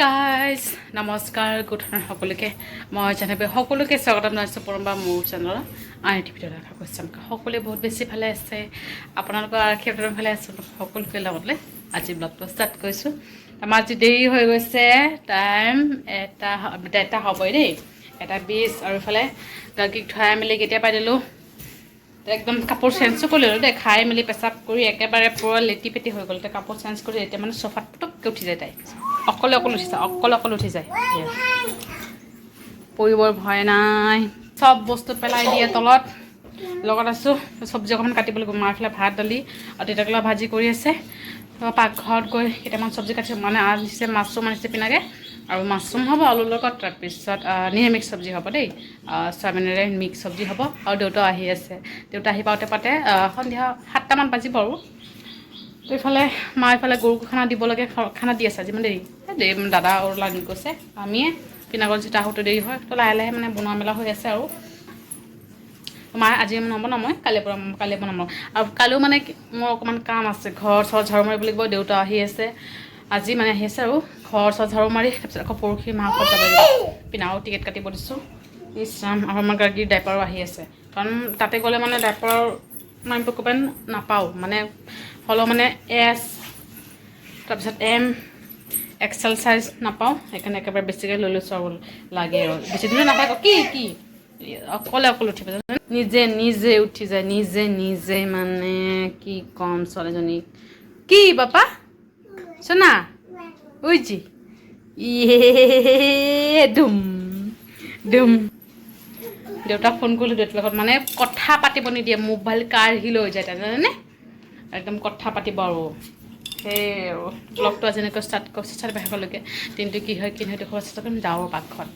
Guys নমস্কাৰ good morning সকলোকে মই জানাবে সকলোকে স্বাগতম জনাইছোঁ পুনৰবাৰ মোৰ চেনেলৰ আন এটি ভিডিঅ' দেখা কৈছোঁ সকলোৱে বহুত বেছি ভালে আছে আপোনালোকৰ আশীৰ্বাদৰ ভালে আছোঁ সকলোকে লগতে আজি ব্লগটো ষ্টাৰ্ট কৰিছোঁ আমাৰ আজি দেৰি হৈ গৈছে টাইম এটা হ'বই দেই 1:20 আৰু ইফালে গাখীৰ ধুৱাই মেলি কেতিয়া পাই দিলোঁ একদম কাপোৰ চেঞ্জো কৰিলোঁ দেই খাই মেলি পেচাব কৰি একেবাৰে পূৰা লেটি পেটি হৈ গ'ল এতিয়া কাপোৰ চেঞ্জ কৰি এতিয়া মানে চফাত পটককৈ উঠি যায় তাই অকলে উঠি যায় পৰিবৰ ভয় নাই চব বস্তু পেলাই দিয়ে তলত লগত আছোঁ চব্জি অকণমান কাটিব লাগিব মাৰ ফালে ভাত দালি আৰু তিতাকেৰেলা ভাজি কৰি আছে পাকঘৰত গৈ কেইটামান চব্জি কাটি মানে আনিছে মাছৰুম আনিছে পিনাকে আৰু মাছৰুম হ'ব আলুৰ লগত তাৰপিছত নিৰামিষ চব্জি হ'ব দেই চয়াবিনেৰে মিক্স চব্জি হ'ব আৰু দেউতাও আহি আছে দেউতা আহি পাওঁতে সন্ধিয়া 7টামান বাজিব আৰু তো ইফালে মা ইফালে গৰুক খানা দিব লাগে খানা দি আছে আজি মানে দেৰি দাদা আৰু লাগি গৈছে আমিয়ে পিনাকৰ যেতিয়া আহোঁতে দেৰি হয় তো লাহে লাহে মানে বনোৱা মেলা হৈ আছে আৰু মায়ে আজি নবনাওঁ মই কালি বনাম আৰু কালিও মানে মোৰ অকণমান কাম আছে ঘৰ চৰ ঝাৰু মাৰিব লাগিব দেউতা আহি আছে আজি মানে আহি আছে আৰু ঘৰ চৰ ঝাৰু মাৰি তাৰপিছত আকৌ পৰহি মাক যাব লাগিব পিনাও টিকেট কাটিব দিছোঁ ইছৰাম আৰু আমাৰ গাড়ীৰ ডাইপাৰো আহি আছে কাৰণ তাতে গ'লে মানে ডাইপাৰ মাৰিব ক'বান নাপাওঁ মানে হ'লেও মানে এছ তাৰপিছত এম এক্সেল চাইজ নাপাওঁ সেইকাৰণে একেবাৰে বেছিকৈ লৈ লৈছোঁ আৰু লাগে আৰু বেছি দিনো নাথাকো কি অকলে উঠিব নিজে উঠি যায় নিজে মানে কি ক'ম ছোৱালীজনীক কি বাপা চোনা উইজি ডুম দেউতাক ফোন কৰিলোঁ দেউতাৰ লগত মানে কথা পাতিব নিদিয়ে মোবাইল কাঢ়ি লৈ যায় তাই জানেনে একদম কথা পাতিব আৰু সেই আৰু ব্লগটো আজি এনেকৈ ষ্টাৰ্ট শেষলৈকে দিনটো কি হয় দেখুৱাব চেষ্টা কৰিম যাওঁ পাকঘৰত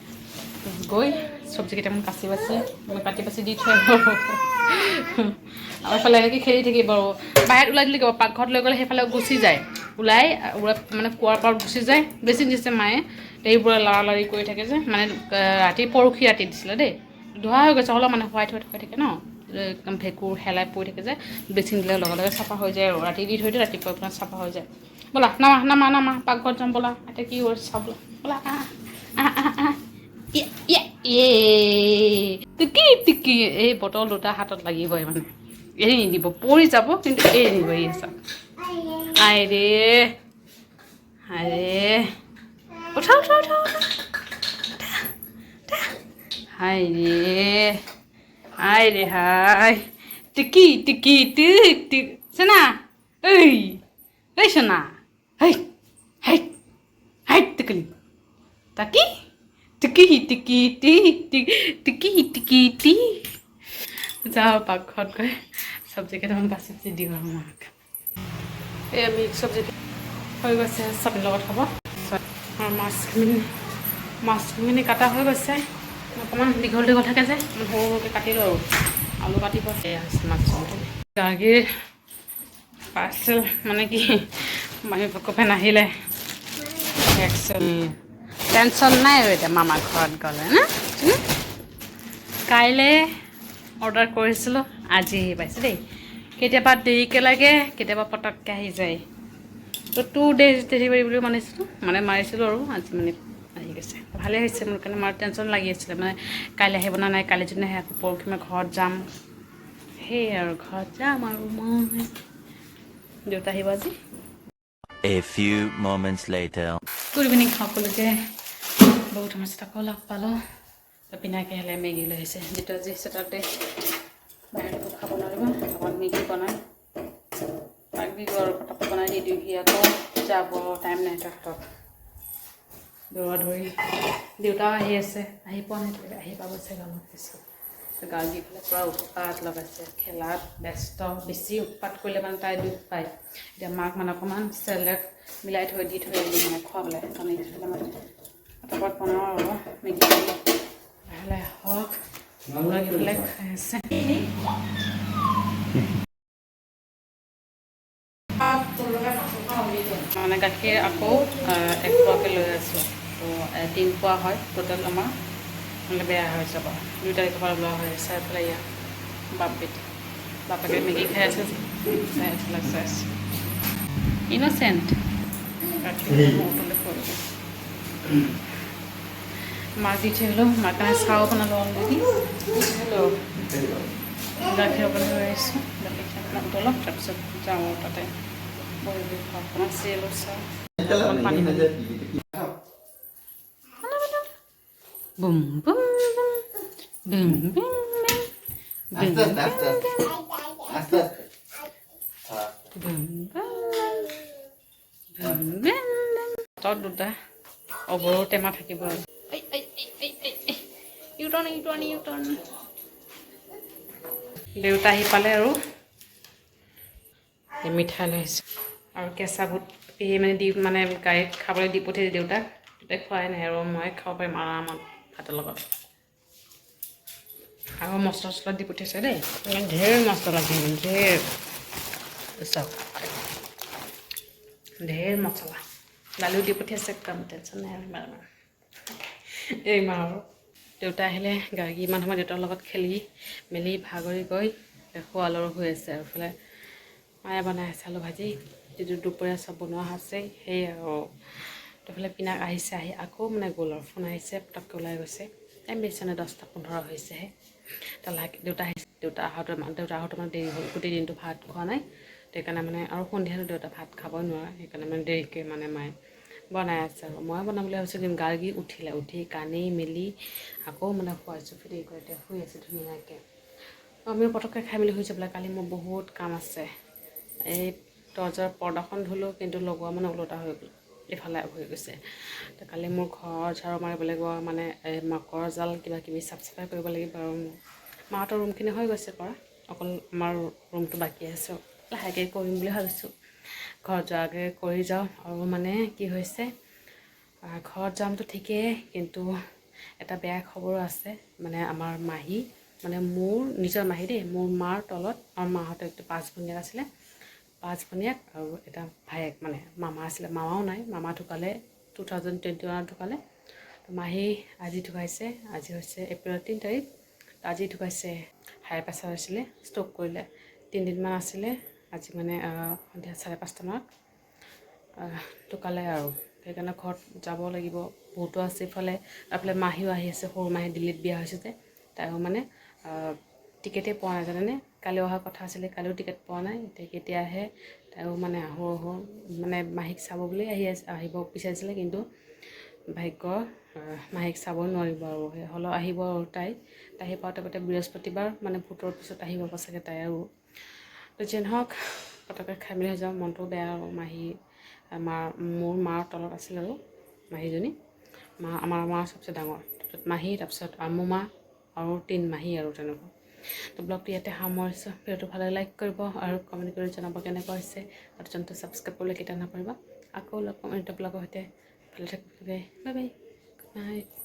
গৈ চব্জি কেইটামান কাটি বাচি দি থৈ আহিব আমাৰ ফালে এনেকৈ খেলি থাকিব আৰু বাহিৰত ওলাই দিলে পাকঘৰত লৈ গ'লে সেইফালে গুচি যায় ওলাই মানে কুঁৱাৰ পাৰত গুচি যায় বেছি দিছে মায়ে এইবোৰে লৰালৰি কৰি থাকে যে মানে পৰহি ৰাতি দিছিলে দেই ধোৱা হৈ গৈছে হ'লেও মানে হোৱাইট থাকে ন একদম ভেঁকুৰ শেলাই পৰি থাকে যে বেছিন দিলে লগে চাফা হৈ যায় আৰু ৰাতি দি থৈ দিয়ে ৰাতিপুৱা আপোনাৰ চাফা হৈ যায় ব'লা নামা পাকঘৰত যাম ব'লা এতিয়া কি কৰিছে চাব ব'লা টিকি এই বটল দুটা হাতত লাগিবই মানে এৰি নিদিব পৰি যাব কিন্তু এৰি নিদিব এই চাব আইৰে উঠা হাই টিকি টিক সোনা এই সোনা হাই টিকলি তাকি টিকি যাওঁ পাকঘৰত গৈ চব্জি কেইটামান বাচি দিওঁ আৰু মাক এই মিক্স চব্জি হৈ গৈছে চব্জিৰ লগত হ'ব আৰু মাছখিনি কাটা হৈ গৈছে অকণমান দীঘল থাকে যে সৰুকৈ কাটিলোঁ আৰু আলু কাটিব সেয়া হৈছে মাছৰুমটো গাখীৰ পাৰ্চেল মানে কি মানুহ নাহিলে টেনশ্যন নাই আৰু এতিয়া মামাৰ ঘৰত গ'লে না কাইলৈ অৰ্ডাৰ কৰিছিলোঁ আজি আহি পাইছে দেই কেতিয়াবা দেৰিকৈ লাগে কেতিয়াবা পটককৈ আহি যায় তো 2 days ডেলিভাৰী বুলি মাৰিছিলোঁ আৰু আজি মানে আহি গৈছে ভালেই হৈছে মোৰ কাৰণে মাৰ টেনশ্যন লাগি আছিলে মানে কাইলৈ আহিব না নাই কাইলৈ যদি নাহে আকৌ পৰহি মই ঘৰত যাম সেই আৰু ঘৰত যাম আৰু মই দেউতা আহিব আজি A few moments later. Good evening সকলোকে বহুত সমস্যা আকৌ লগ পালোঁ পিনাকে হ'লে মেগী লৈ আহিছে যিটো আজি চেটাৰডে বাহিৰতো খাব নোৱাৰিব অকণ মেগী বনাই তাক দিব আৰু পটাপট বনাই দি দিওঁ সি আকৌ যাব টাইম নাই তাৰ হাতত দৌৰা ধৰি দেউতাও আহি আছে আহি পোৱা নাই আহি পাব চাগে অলপ পিছত গা দি পেলাই পূৰা উৎপাত লগাইছে খেলাত ব্যস্ত বেছি উৎপাত কৰিলে মানে তাই দুখ পায় এতিয়া মাক মানে অকণমান চেলেড মিলাই থৈ আহিলোঁ মানে খোৱাবলৈ কাৰণ এইফালে মানে পটাপট বনাওঁ আৰু মেগী লাহে হওক ইফালে খাই আছে মানে গাখীৰ আকৌ 1 পোৱাকৈ লৈ আছোঁ তো 3 পোৱা হয় টোটেল আমাৰ নহ'লে বেয়া হৈ যাব 2 তাৰিখৰ পৰা লোৱা হৈ আছে এইফালে ইয়াত বাপেকে মেগী খাই আছে চাই আছে ইন'চেণ্ট গাখীৰ মাক দি থৈ আহিলোঁ মাৰ কাৰণে চাহ বনালোঁ অলৰেডি হেল্ল' গাখীৰ অকণ লৈ আহিছোঁ গাখীৰ চাহ বনাবলৈ অলপ তাৰপিছত যাওঁ আৰু তাতে বহি অকণমান চিৰিয়েলো চাওঁ অকণমান পানী বুম বুম বুম বুম তত দুটা অবৰো টেমা থাকিব আৰু ইউটন দেউতা আহি পালে আৰু মিঠাই লৈ আহিছোঁ আৰু কেঁচা বুট পেহি মানে গাড়ীত খাবলৈ দি পঠিয়াই দেউতাক দেউতাই খোৱাই নাই আৰু মই খাব পাৰিম আৰামত ভাতৰ লগত আৰু মছলা চছলা দি পঠিয়াইছে দেই ঢেৰ মছলা দি ঢেৰ চাওক ঢেৰ মছলা দালিও দি পঠিয়াইছে একদম টেনশ্যন নাই আৰু ইমান এই মাহৰ দেউতা আহিলে কিমান সময় দেউতাৰ লগত খেলি মেলি ভাগৰি গৈ খোৱালৰ হৈ আছে আৰু এইফালে মায়ে বনাই আছে আলু ভাজি যিটো দুপৰীয়া চব বনোৱা আছে সেই আৰু এইফালে পিনাক আহিছে আহি আকৌ মানে গ'ল আৰু ফোন আহিছে পটককৈ ওলাই গৈছে টাইম বেছি নাই 10:15 হৈছেহে দেউতা আহিছে দেউতা আহোঁতে মানে দেৰি হ'ল গোটেই দিনটো ভাত খোৱা নাই সেইকাৰণে মানে আৰু সন্ধিয়াটো দেউতা ভাত খাবই নোৱাৰে সেইকাৰণে মানে দেৰিকৈ মানে মায়ে বনাই আছে আৰু মই বনাবলৈ ভাবিছোঁ কিন্তু গাৰ্গী উঠি কান্দি মেলি আকৌ মানে খুৱাইছোঁ ফ্ৰী কৰি এতিয়া শুই আছে ধুনীয়াকৈ আমিও পটককৈ খাই মেলি শুই যাবলৈ কালি মোৰ বহুত কাম আছে এই দৰ্জাৰ পৰ্দাখন ধুলোঁ কিন্তু লগোৱা মানে ওলোটা হৈ গ'ল এইফালে হৈ গৈছে তো কালি মোৰ ঘৰ ঝাৰু মাৰিব লাগিব মানে এই মকৰ জাল কিবা কিবি চাফ চাফাই কৰিব লাগিব আৰু মাহঁতৰ ৰুমখিনি হৈ গৈছে কৰা অকল আমাৰ ৰুমটো বাকী আছে লাহেকৈ কৰিম বুলি ভাবিছোঁ ঘৰত যোৱাকৈ কৰি যাওঁ আৰু মানে কি হৈছে ঘৰত যামতো ঠিকেই কিন্তু এটা বেয়া খবৰো আছে মানে আমাৰ মাহী মানে মোৰ নিজৰ মাহী দেই মোৰ মাৰ তলত আমাৰ মাহঁতৰ একটো 5 ভনীয়েক আছিলে 5 ভনীয়েক আৰু এটা ভায়েক মানে মামা আছিলে মামাও নাই মামা ঢুকালে 2021 ঢুকালে মাহী আজি ঢুকাইছে আজি হৈছে এপ্ৰিলৰ 3 তাৰিখ আজি ঢুকাইছে হাই প্ৰেছাৰ হৈছিলে ষ্ট্ৰক কৰিলে 3 দিনমান আছিলে আজি মানে সন্ধিয়া 5:30 মানত ঢুকালে আৰু সেইকাৰণে ঘৰত যাব লাগিব বহুতো আছে ইফালে এইফালে মাহীও আহি আছে সৰু মাহী দিল্লীত বিয়া হৈছে যে তাইও মানে টিকেটেই পোৱা নাই জানেনে কালি অহা কথা আছিলে কালিও টিকেট পোৱা নাই এতিয়া কেতিয়া আহে তাইও মানে আহোঁ মানে মাহীক চাব বুলি আহিব বিচাৰিছিলে কিন্তু ভাগ্য মাহীক চাব নোৱাৰিব আৰু সেই হ'লেও আহিব আৰু তাই আহি পাওঁতে বৃহস্পতিবাৰ মানে ভোটৰ পিছত আহিব চাগে তাই আৰু তো যেন হওক পটককৈ খাই মেলি হৈ যাওঁ মনটো বেয়া আৰু মাহী মোৰ মাৰ তলত আছিল আৰু মাহীজনী আমাৰ মা চবচে ডাঙৰ তাৰপিছত মাহী তাৰপিছত আমু মা আৰু 3 মাহী আৰু তেনেকুৱা তো ব্লগটো ইয়াতে সামৰিছোঁ ভিডিঅ'টো ভালে লাইক কৰিব আৰু কমেণ্ট কৰি জনাব কেনেকুৱা হৈছে আৰু চেনেলটো ছাবস্ক্ৰাইব কৰিবলৈ কেতিয়া নাপাৰিবা আকৌ লগ পাম এটা ব্লগৰ সৈতে ভালে থাকিব বাই বাই গুড নাইট